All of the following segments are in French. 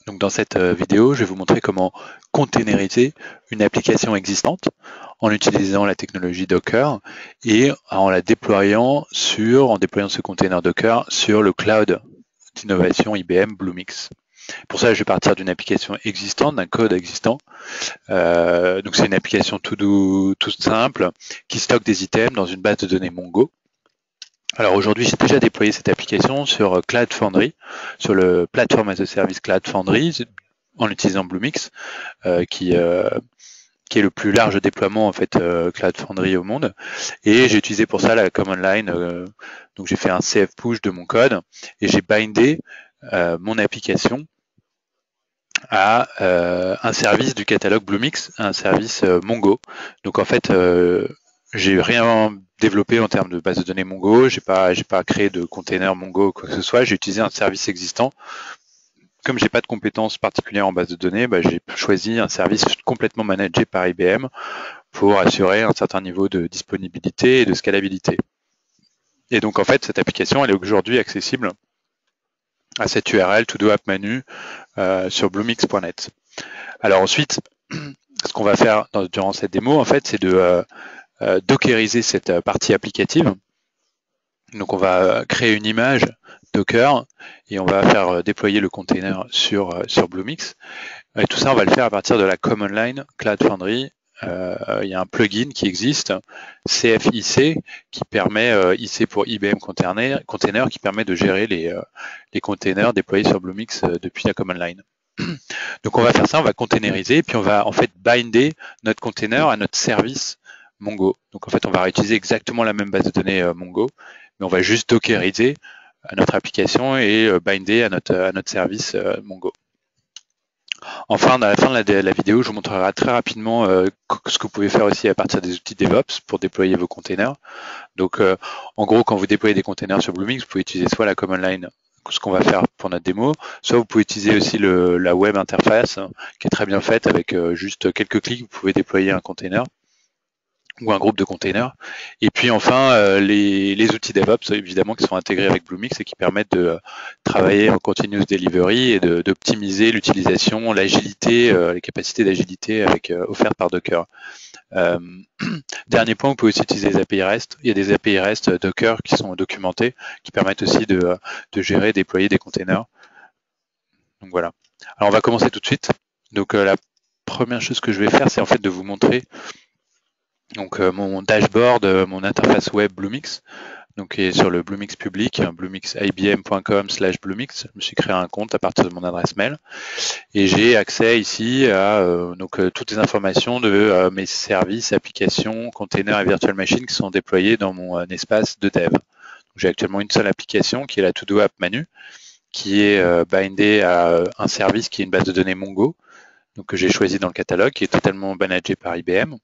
Donc dans cette vidéo, je vais vous montrer comment containeriser une application existante en utilisant la technologie Docker et en déployant ce container Docker sur le cloud d'innovation IBM Bluemix. Pour ça, je vais partir d'une application existante, d'un code existant. Donc c'est une application toute simple qui stocke des items dans une base de données Mongo. Alors aujourd'hui, j'ai déjà déployé cette application sur Cloud Foundry, sur le Platform as a Service Cloud Foundry, en utilisant Bluemix, qui est le plus large déploiement en fait Cloud Foundry au monde. Et j'ai utilisé pour ça la command line. Donc j'ai fait un CF push de mon code et j'ai bindé mon application à un service du catalogue Bluemix, un service Mongo. Donc en fait, j'ai rien développé en termes de base de données Mongo, j'ai pas créé de container Mongo ou quoi que ce soit, j'ai utilisé un service existant. Comme j'ai pas de compétences particulières en base de données, j'ai choisi un service complètement managé par IBM pour assurer un certain niveau de disponibilité et de scalabilité. Et donc en fait, cette application, elle est aujourd'hui accessible à cette URL todo app manu sur bluemix.net. Alors ensuite, ce qu'on va faire durant cette démo, en fait, c'est de dockeriser cette partie applicative. Donc on va créer une image Docker et on va faire déployer le container sur Bluemix. Et tout ça, on va le faire à partir de la command line Cloud Foundry. Il y a un plugin qui existe, CFIC, qui permet, IC pour IBM Container, qui permet de gérer les containers déployés sur Bluemix depuis la command line. Donc on va faire ça, on va containeriser, puis on va en fait binder notre container à notre service Mongo. Donc en fait, on va réutiliser exactement la même base de données Mongo, mais on va juste dockeriser notre application et binder à notre service Mongo. Enfin, à la fin de la vidéo, je vous montrerai très rapidement ce que vous pouvez faire aussi à partir des outils DevOps pour déployer vos containers. Donc, en gros, quand vous déployez des containers sur Bluemix, vous pouvez utiliser soit la command line, ce qu'on va faire pour notre démo, soit vous pouvez utiliser aussi la web interface qui est très bien faite avec juste quelques clics, vous pouvez déployer un container ou un groupe de containers. Et puis enfin, les outils DevOps, évidemment, qui sont intégrés avec Bluemix et qui permettent de travailler en continuous delivery et d'optimiser l'utilisation, l'agilité, les capacités d'agilité offertes par Docker. Dernier point, vous pouvez aussi utiliser les API REST. Il y a des API REST Docker qui sont documentés, qui permettent aussi de gérer, déployer des containers. Donc voilà. Alors on va commencer tout de suite. Donc la première chose que je vais faire, c'est en fait de vous montrer donc mon dashboard, mon interface web Bluemix, donc qui est sur le Bluemix public, bluemixibm.com/Bluemix. Je me suis créé un compte à partir de mon adresse mail et j'ai accès ici à toutes les informations de mes services, applications, containers et virtual machines qui sont déployés dans mon espace de dev. J'ai actuellement une seule application qui est la todo app manu, qui est bindée à un service qui est une base de données Mongo, donc que j'ai choisi dans le catalogue, qui est totalement managé par IBM.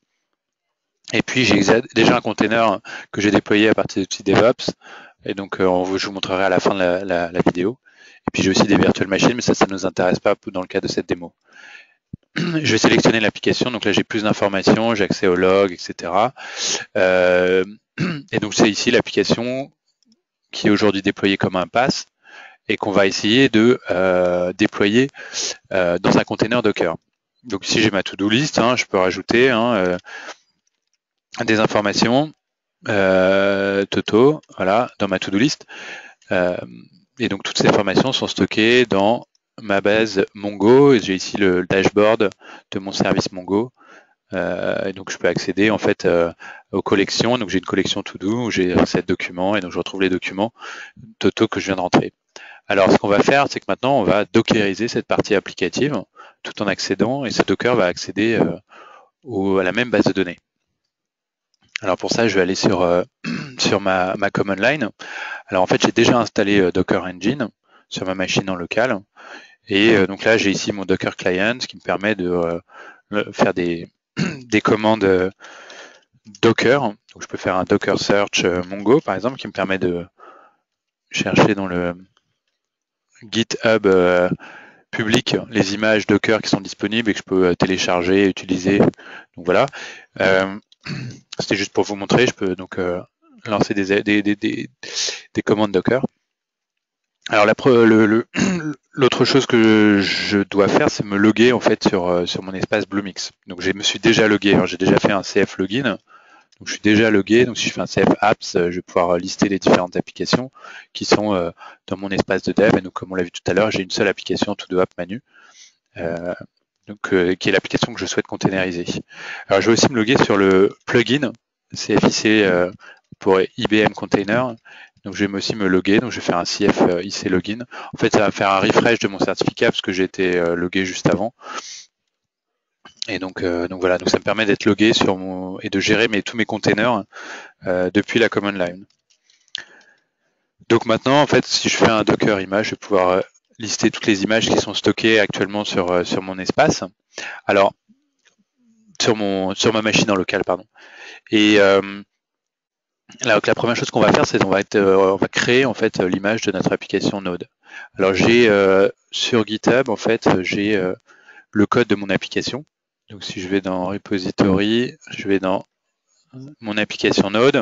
Et puis j'ai déjà un container que j'ai déployé à partir d'outils DevOps, et donc je vous montrerai à la fin de la vidéo. Et puis j'ai aussi des virtual machines, mais ça ne nous intéresse pas dans le cadre de cette démo. Je vais sélectionner l'application, donc là j'ai plus d'informations, j'ai accès au log, etc. Et donc c'est ici l'application qui est aujourd'hui déployée comme un pass et qu'on va essayer de déployer dans un container Docker. Donc ici j'ai ma to-do list, je peux rajouter des informations Toto, voilà, dans ma to-do list. Et donc toutes ces informations sont stockées dans ma base Mongo. J'ai ici le dashboard de mon service Mongo. Et donc je peux accéder en fait aux collections. Donc j'ai une collection to-do où j'ai 7 documents et donc je retrouve les documents Toto que je viens de rentrer. Alors ce qu'on va faire, c'est que maintenant on va dockeriser cette partie applicative tout en accédant, et ce Docker va accéder à la même base de données. Alors pour ça, je vais aller sur ma command line. Alors en fait, j'ai déjà installé Docker Engine sur ma machine en local. Et donc là, j'ai ici mon Docker Client qui me permet de faire des commandes Docker. Donc je peux faire un Docker Search Mongo, par exemple, qui me permet de chercher dans le GitHub public les images Docker qui sont disponibles et que je peux télécharger et utiliser. Donc voilà. C'était juste pour vous montrer, je peux donc lancer des commandes Docker. Alors l'autre chose que je dois faire, c'est me loguer en fait sur mon espace Bluemix. Donc je me suis déjà logué, j'ai déjà fait un CF login, donc je suis déjà logué. Donc si je fais un CF apps, je vais pouvoir lister les différentes applications qui sont dans mon espace de dev. Et donc comme on l'a vu tout à l'heure, j'ai une seule application To Do App Manu, qui est l'application que je souhaite containeriser. Alors je vais aussi me loguer sur le plugin CFIC pour IBM Container. Donc je vais aussi me loguer, donc je vais faire un CF IC login. En fait, ça va faire un refresh de mon certificat parce que j'ai été logué juste avant. Et donc voilà, donc ça me permet d'être logué et de gérer tous mes containers depuis la command line. Donc maintenant, en fait, si je fais un Docker image, je vais pouvoir lister toutes les images qui sont stockées actuellement sur mon espace. Alors, sur ma machine en local, pardon. Et la première chose qu'on va faire, c'est qu'on va créer en fait l'image de notre application Node. Alors j'ai sur GitHub en fait j'ai le code de mon application. Donc si je vais dans repository, je vais dans mon application Node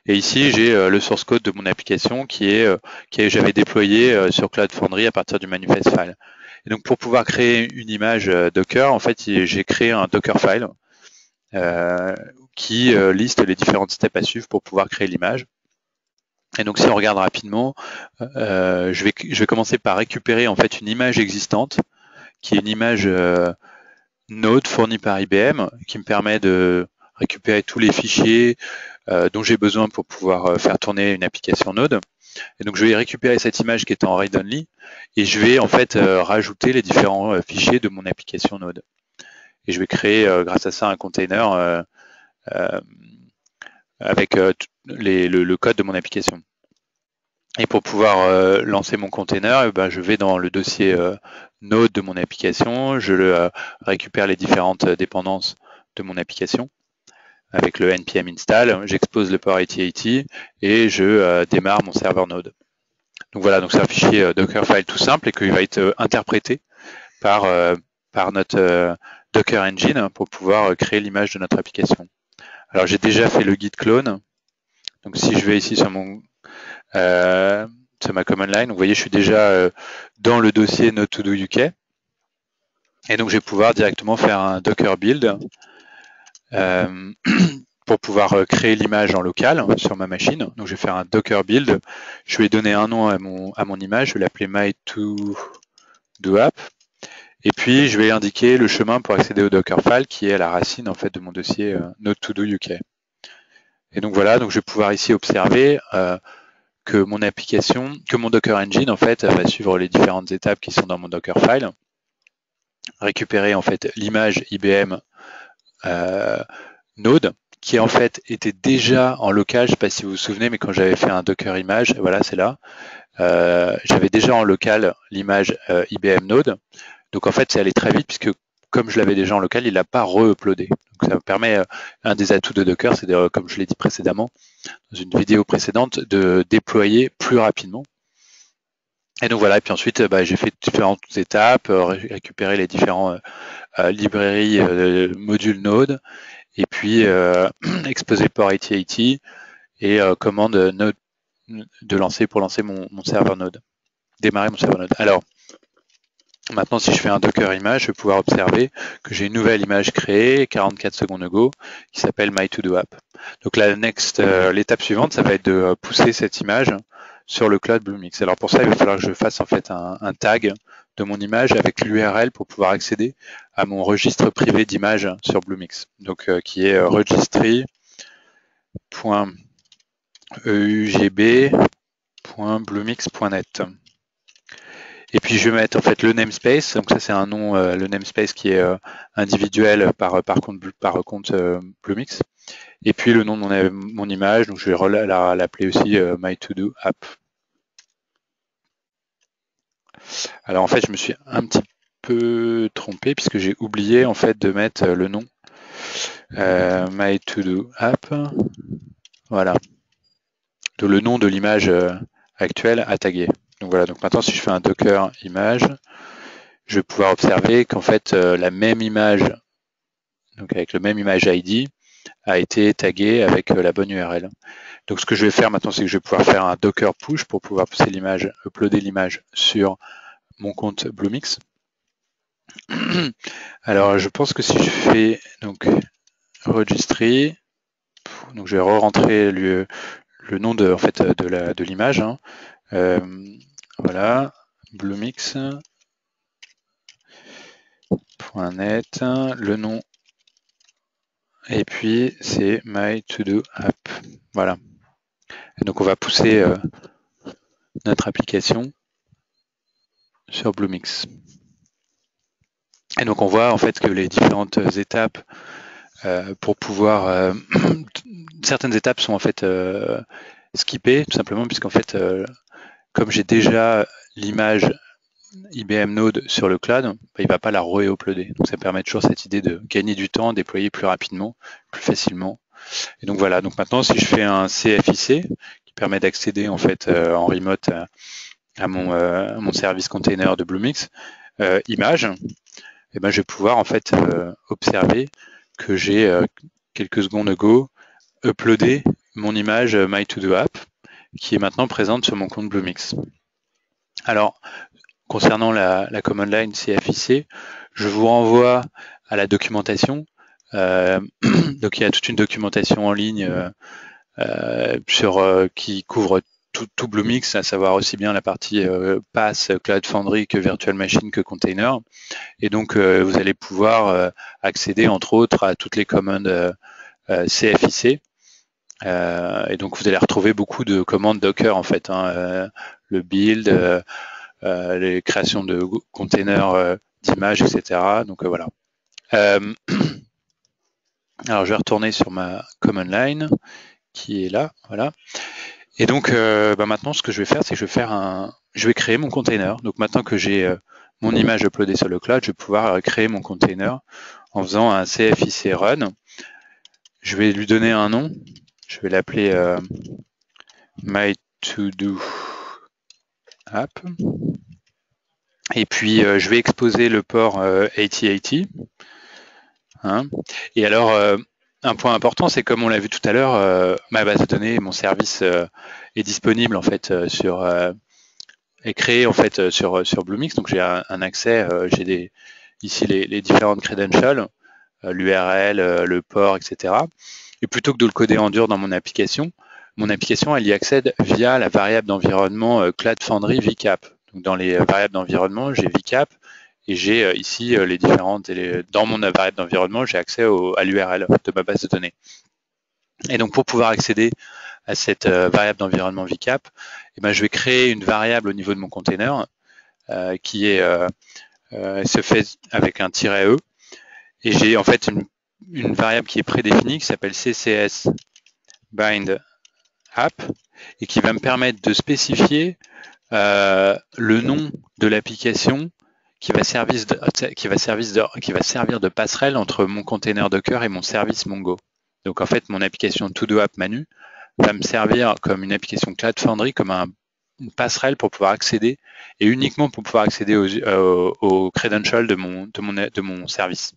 et ici j'ai le source code de mon application qui j'avais déployé sur Cloud Foundry à partir du manifest file. Et donc pour pouvoir créer une image Docker, en fait j'ai créé un Dockerfile qui liste les différentes steps à suivre pour pouvoir créer l'image. Et donc si on regarde rapidement, je vais commencer par récupérer en fait une image existante, qui est une image Node fournie par IBM, qui me permet de récupérer tous les fichiers dont j'ai besoin pour pouvoir faire tourner une application Node. Et donc je vais récupérer cette image qui est en read-only et je vais en fait rajouter les différents fichiers de mon application Node. Et je vais créer grâce à ça un container avec le code de mon application. Et pour pouvoir lancer mon container, je vais dans le dossier Node de mon application, je récupère les différentes dépendances de mon application avec le npm install, j'expose le port 8080 et je démarre mon serveur Node. Donc voilà, donc c'est un fichier Dockerfile tout simple et qui va être interprété par notre Docker Engine pour pouvoir créer l'image de notre application. Alors j'ai déjà fait le git clone. Donc si je vais ici sur ma command line, vous voyez, je suis déjà dans le dossier Node to do UK. Et donc je vais pouvoir directement faire un Docker build pour pouvoir créer l'image en local sur ma machine. Donc je vais faire un Docker build. Je vais donner un nom à mon image. Je vais l'appeler my2doapp. Et puis je vais indiquer le chemin pour accéder au Dockerfile qui est à la racine en fait de mon dossier Node to do UK. Et donc voilà, donc je vais pouvoir ici observer que mon Docker Engine en fait va suivre les différentes étapes qui sont dans mon Dockerfile, récupérer en fait l'image IBM Node qui en fait était déjà en local. Je ne sais pas si vous vous souvenez, mais quand j'avais fait un Docker image, voilà, c'est là. J'avais déjà en local l'image IBM Node. Donc en fait, c'est allé très vite puisque comme je l'avais déjà en local, il l'a pas re-uploadé. Donc ça me permet, un des atouts de Docker, c'est comme je l'ai dit précédemment, dans une vidéo précédente, de déployer plus rapidement. Et donc voilà, et puis ensuite, j'ai fait différentes étapes, récupérer les différents librairies modules Node, et puis exposer port 8080 et commande Node pour lancer mon serveur Node, démarrer mon serveur Node. Alors, maintenant, si je fais un Docker image, je vais pouvoir observer que j'ai une nouvelle image créée, 44 secondes ago, qui s'appelle my2doapp. Donc l'étape suivante, ça va être de pousser cette image sur le cloud Bluemix. Alors pour ça, il va falloir que je fasse en fait un tag de mon image avec l'URL pour pouvoir accéder à mon registre privé d'images sur Bluemix. Donc qui est registry.eugb.bluemix.net. Et puis je vais mettre en fait le namespace. Donc ça c'est un nom, le namespace qui est individuel par compte Bluemix. Et puis le nom de mon image. Donc je vais l'appeler aussi my2doapp. Alors en fait je me suis un petit peu trompé puisque j'ai oublié en fait de mettre le nom my2doapp. Voilà. Donc le nom de l'image actuelle à taguer. Donc voilà, donc maintenant si je fais un Docker image, je vais pouvoir observer qu'en fait la même image, donc avec le même image ID, a été tagué avec la bonne URL. Donc ce que je vais faire maintenant, c'est que je vais pouvoir faire un Docker push pour pouvoir pousser l'image, uploader l'image sur mon compte Bluemix. Alors je pense que si je fais donc registry, donc je vais re-rentrer le nom de en fait de l'image. Hein. Voilà, bluemix.net, le nom, et puis c'est my to do app. Voilà. Et donc on va pousser notre application sur Bluemix. Et donc on voit en fait que les différentes étapes pour pouvoir certaines étapes sont en fait skippées tout simplement puisqu'en fait comme j'ai déjà l'image IBM Node sur le cloud, il ne va pas la re-uploader. Donc ça permet toujours cette idée de gagner du temps, déployer plus rapidement, plus facilement. Et donc voilà, donc maintenant si je fais un CFIC qui permet d'accéder en fait en remote à mon service container de Bluemix, image, et ben je vais pouvoir en fait observer que j'ai quelques secondes ago uploadé mon image My2Do-App qui est maintenant présente sur mon compte Bluemix. Alors, concernant la command line CFIC, je vous renvoie à la documentation. Donc il y a toute une documentation en ligne qui couvre tout Bluemix, à savoir aussi bien la partie PaaS, Cloud Foundry que Virtual Machine que Container. Et donc vous allez pouvoir accéder entre autres à toutes les commandes CFIC. Et donc vous allez retrouver beaucoup de commandes Docker en fait, hein, le build, les créations de containers d'images, etc. Donc voilà. Alors je vais retourner sur ma command line qui est là, voilà. Et donc maintenant ce que je vais faire, c'est que je vais créer mon container. Donc maintenant que j'ai mon image uploadée sur le cloud, je vais pouvoir créer mon container en faisant un CFIC run. Je vais lui donner un nom. Je vais l'appeler My2Do App. Et puis je vais exposer le port 8080. Hein. Et alors un point important, c'est comme on l'a vu tout à l'heure, ma base de données, mon service est disponible en fait est créé en fait sur Bluemix. Donc j'ai un accès, j'ai ici les différentes credentials, l'URL, le port, etc. Et plutôt que de le coder en dur dans mon application elle y accède via la variable d'environnement Cloud Foundry VCAP. Donc dans les variables d'environnement, j'ai VCAP et j'ai ici les différentes. Dans mon variable d'environnement, j'ai accès à l'URL de ma base de données. Et donc pour pouvoir accéder à cette variable d'environnement VCAP, je vais créer une variable au niveau de mon container qui se fait avec un -e. Et j'ai en fait une variable qui est prédéfinie qui s'appelle CCS bind app et qui va me permettre de spécifier le nom de l'application qui va servir de passerelle entre mon container Docker et mon service Mongo. Donc en fait, mon application To-Do App Manu va me servir comme une application Cloud Foundry, comme une passerelle pour pouvoir accéder, et uniquement pour pouvoir accéder aux credentials de mon service.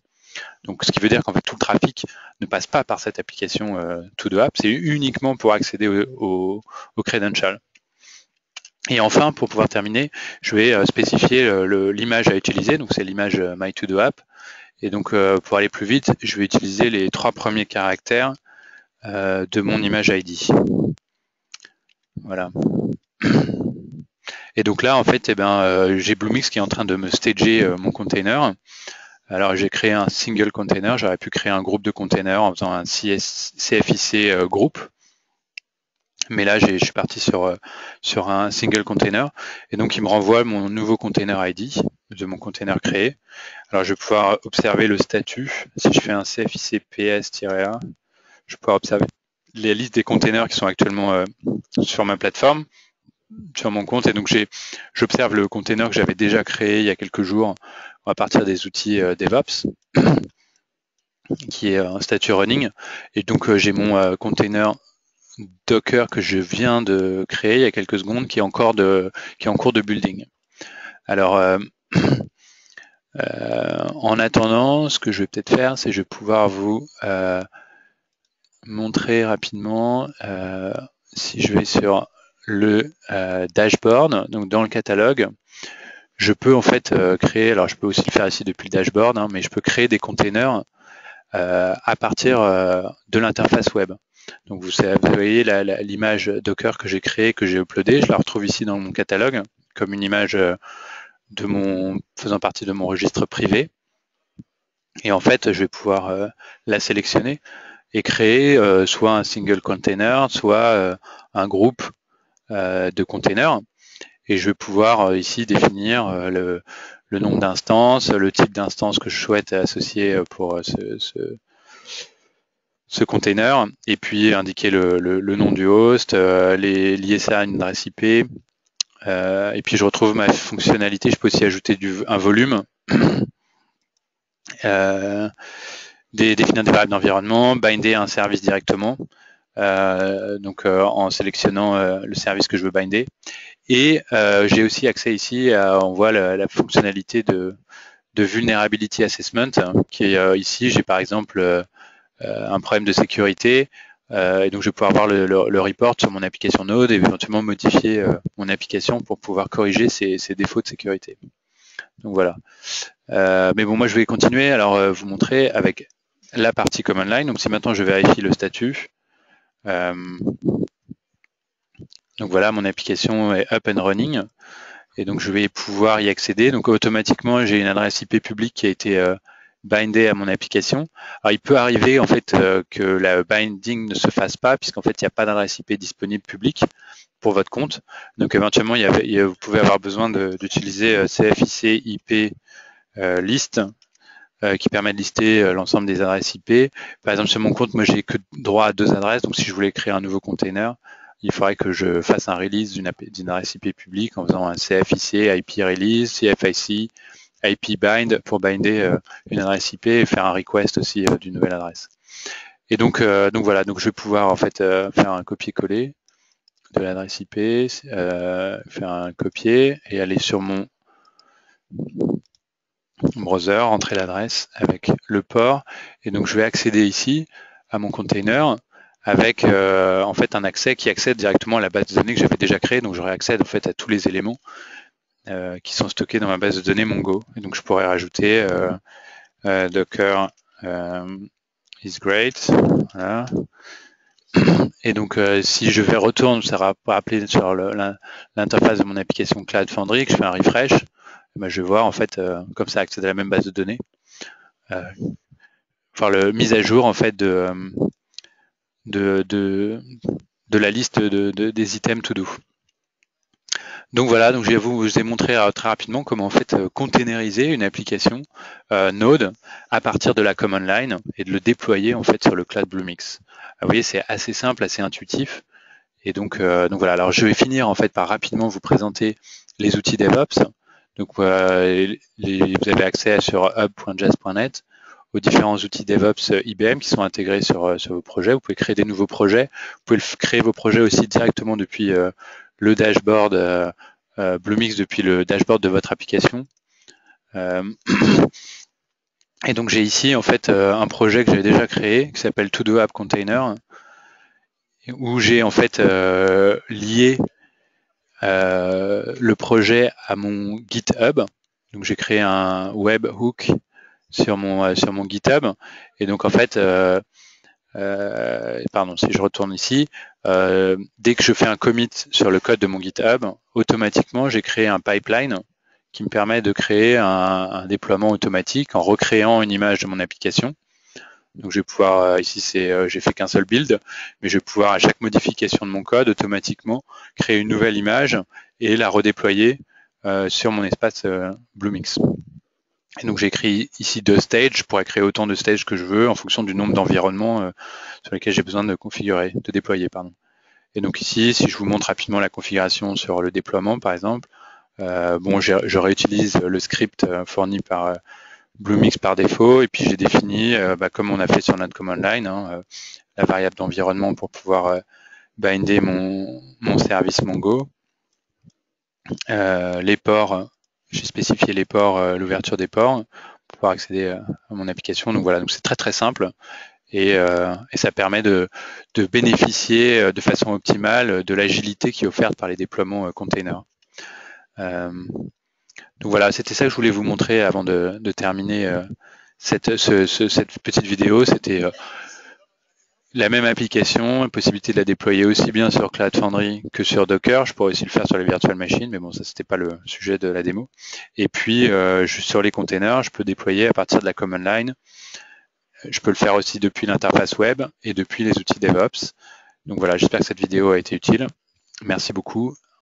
Donc, ce qui veut dire qu'en fait, tout le trafic ne passe pas par cette application To-Do App, c'est uniquement pour accéder aux credentials. Et enfin, pour pouvoir terminer, je vais spécifier l'image à utiliser, donc c'est l'image My2Do-App. Et donc, pour aller plus vite, je vais utiliser les 3 premiers caractères de mon image ID. Voilà. Et donc là, en fait, j'ai Bluemix qui est en train de me stager mon container. Alors j'ai créé un single container, j'aurais pu créer un groupe de containers en faisant un CFIC groupe. Mais là, je suis parti sur un single container. Et donc, il me renvoie mon nouveau container ID de mon container créé. Alors, je vais pouvoir observer le statut. Si je fais un CFIC PS-A, je vais pouvoir observer les listes des containers qui sont actuellement sur ma plateforme, sur mon compte. Et donc, j'observe le container que j'avais déjà créé il y a quelques jours à partir des outils DevOps, qui est un statut running. Et donc, j'ai mon container Docker que je viens de créer il y a quelques secondes qui est en cours de building. Alors, en attendant, ce que je vais peut-être faire, c'est je vais pouvoir vous montrer rapidement, si je vais sur le dashboard, donc dans le catalogue, je peux en fait créer, alors je peux aussi le faire ici depuis le dashboard, hein, mais je peux créer des containers à partir de l'interface web. Donc vous voyez l'image Docker que j'ai créée, que j'ai uploadée, je la retrouve ici dans mon catalogue comme une image faisant partie de mon registre privé. Et en fait, je vais pouvoir la sélectionner et créer soit un single container, soit un groupe de containers. Et je vais pouvoir ici définir le nombre d'instances, le type d'instance que je souhaite associer pour ce container, et puis indiquer le nom du host, lier ça à une adresse IP, et puis je retrouve ma fonctionnalité. Je peux aussi ajouter un volume, définir des variables d'environnement, binder un service directement, donc en sélectionnant le service que je veux binder. Et j'ai aussi accès ici on voit la fonctionnalité de vulnerability assessment, qui est ici. J'ai par exemple un problème de sécurité, et donc je vais pouvoir voir le report sur mon application Node et éventuellement modifier mon application pour pouvoir corriger ces défauts de sécurité. Donc voilà. Mais bon, moi je vais continuer, alors vous montrer avec la partie command line. Donc si maintenant je vérifie le statut, donc voilà, mon application est up and running, et donc je vais pouvoir y accéder. Donc automatiquement, j'ai une adresse IP publique qui a été bindée à mon application. Alors il peut arriver en fait que la binding ne se fasse pas, puisqu'en fait il n'y a pas d'adresse IP disponible publique pour votre compte. Donc éventuellement, vous pouvez avoir besoin d'utiliser CFIC IP list, qui permet de lister l'ensemble des adresses IP. Par exemple, sur mon compte, moi j'ai que droit à 2 adresses, donc si je voulais créer un nouveau container, il faudrait que je fasse un release d'une adresse IP publique en faisant un CFIC IP release, CFIC IP bind pour binder une adresse IP et faire un request aussi d'une nouvelle adresse. Et donc voilà, donc je vais pouvoir en fait faire un copier-coller de l'adresse IP, faire un copier et aller sur mon browser, entrer l'adresse avec le port, et donc je vais accéder ici à mon container avec en fait un accès qui accède directement à la base de données que j'avais déjà créée. Donc j'aurai accès en fait à tous les éléments qui sont stockés dans ma base de données Mongo. Et donc je pourrais rajouter Docker is great. Voilà. Et donc si je vais retourner, ça va rappeler sur l'interface de mon application Cloud Foundry, que je fais un refresh, ben, je vais voir en fait comme ça accéder à la même base de données. Faire le mise à jour en fait de la liste des items to do. Donc voilà, donc je vous ai montré très rapidement comment en fait containeriser une application Node à partir de la command line et de le déployer en fait sur le cloud Bluemix. Vous voyez, c'est assez simple, assez intuitif. Et donc voilà, alors je vais finir en fait par rapidement vous présenter les outils DevOps. Donc vous avez accès sur hub.jazz.net aux différents outils DevOps IBM qui sont intégrés sur vos projets. Vous pouvez créer des nouveaux projets. Vous pouvez créer vos projets aussi directement depuis le dashboard Bluemix, depuis le dashboard de votre application. Et donc j'ai ici en fait un projet que j'ai déjà créé qui s'appelle To Do App Container, où j'ai en fait lié le projet à mon GitHub. Donc j'ai créé un webhook sur mon GitHub, et donc en fait pardon, si je retourne ici, dès que je fais un commit sur le code de mon GitHub, automatiquement j'ai créé un pipeline qui me permet de créer un déploiement automatique en recréant une image de mon application. Donc je vais pouvoir, ici j'ai fait qu'un seul build, mais je vais pouvoir à chaque modification de mon code automatiquement créer une nouvelle image et la redéployer sur mon espace Bluemix. Et donc j'ai écrit ici 2 stages. Je pourrais créer autant de stages que je veux en fonction du nombre d'environnements sur lesquels j'ai besoin de déployer. Et donc ici, si je vous montre rapidement la configuration sur le déploiement par exemple, bon, je réutilise le script fourni par Bluemix par défaut, et puis j'ai défini, comme on a fait sur notre command line, la variable d'environnement pour pouvoir binder mon service Mongo. Les ports, j'ai spécifié les ports, l'ouverture des ports pour pouvoir accéder à mon application. Donc voilà, donc c'est très très simple. et ça permet de bénéficier de façon optimale de l'agilité qui est offerte par les déploiements containers. Donc voilà, c'était ça que je voulais vous montrer avant de terminer cette petite vidéo. C'était la même application, la possibilité de la déployer aussi bien sur Cloud Foundry que sur Docker. Je pourrais aussi le faire sur les virtual machines, mais bon, ça c'était pas le sujet de la démo. Et puis sur les containers, je peux déployer à partir de la command line. Je peux le faire aussi depuis l'interface web et depuis les outils DevOps. Donc voilà, j'espère que cette vidéo a été utile. Merci beaucoup.